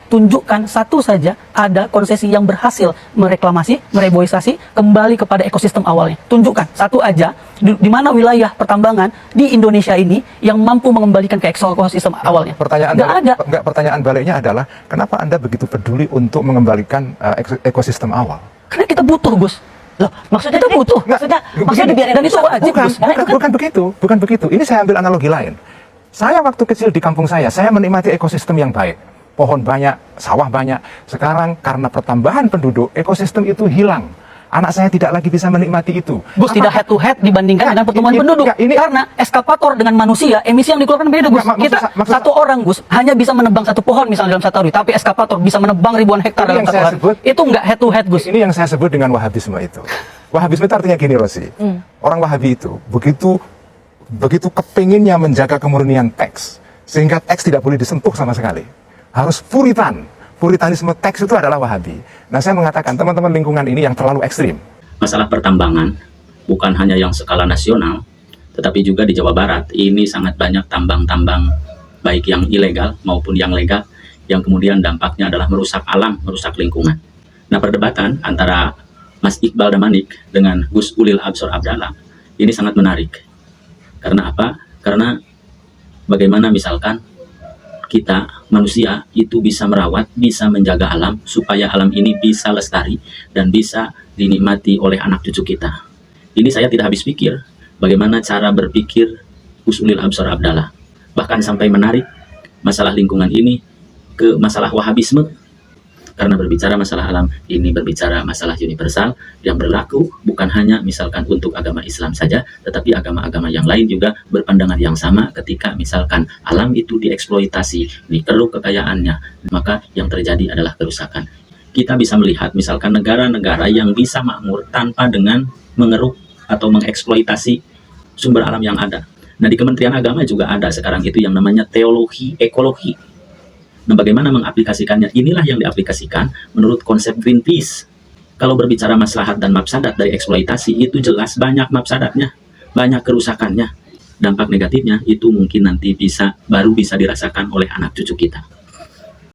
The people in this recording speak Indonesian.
tunjukkan satu saja ada konsesi yang berhasil mereklamasi, mereboisasi kembali kepada ekosistem awalnya. Tunjukkan satu aja di mana wilayah pertambangan di Indonesia ini yang mampu mengembalikan ke ekosistem awalnya. Pertanyaan baliknya adalah kenapa Anda begitu peduli untuk mengembalikan ekosistem awal? Karena kita butuh, Gus. Loh, maksudnya kita butuh. Maksudnya dibiarin dan itu wajib, Gus. Bukan begitu. Ini saya ambil analogi lain. Saya waktu kecil di kampung saya menikmati ekosistem yang baik. Pohon banyak, sawah banyak. Sekarang karena pertambahan penduduk, ekosistem itu hilang. Anak saya tidak lagi bisa menikmati itu. Gus, tidak head to head dibandingkan dengan pertumbuhan penduduk. Karena eskapator dengan manusia, emisi yang dikeluarkan beda, Gus. Satu orang, Gus, hanya bisa menebang satu pohon misalnya dalam satu hari. Tapi eskapator bisa menebang ribuan hektar dalam satu hari. Itu nggak head to head, Gus. Ini yang saya sebut dengan Wahabisme itu. Wahabisme itu artinya gini, Rosi. Orang Wahabi itu begitu kepinginnya menjaga kemurnian teks. Sehingga teks tidak boleh disentuh sama sekali. Harus puritan. Puritanisme teks itu adalah Wahabi. Nah, saya mengatakan teman-teman lingkungan ini yang terlalu ekstrim. Masalah pertambangan bukan hanya yang skala nasional, tetapi juga di Jawa Barat ini sangat banyak tambang-tambang baik yang ilegal maupun yang legal yang kemudian dampaknya adalah merusak alam, merusak lingkungan. Nah, perdebatan antara Mas Iqbal Damanik dengan Gus Ulil Absor Abdallah ini sangat menarik. Karena apa? Karena bagaimana misalkan kita manusia itu bisa merawat, bisa menjaga alam supaya alam ini bisa lestari dan bisa dinikmati oleh anak cucu kita. Ini saya tidak habis pikir bagaimana cara berpikir Gus Ulil Absor Abdallah, bahkan sampai menarik masalah lingkungan ini ke masalah Wahabisme. Karena berbicara masalah alam ini berbicara masalah universal yang berlaku bukan hanya misalkan untuk agama Islam saja, tetapi agama-agama yang lain juga berpandangan yang sama ketika misalkan alam itu dieksploitasi, dikeruk kekayaannya, maka yang terjadi adalah kerusakan. Kita bisa melihat misalkan negara-negara yang bisa makmur tanpa dengan mengeruk atau mengeksploitasi sumber alam yang ada. Nah, di Kementerian Agama juga ada sekarang itu yang namanya teologi ekologi. Nah, bagaimana mengaplikasikannya? Inilah yang diaplikasikan menurut konsep Greenpeace. Kalau berbicara maslahat dan mafsadat dari eksploitasi, itu jelas banyak mafsadatnya, banyak kerusakannya. Dampak negatifnya itu mungkin nanti baru bisa dirasakan oleh anak cucu kita.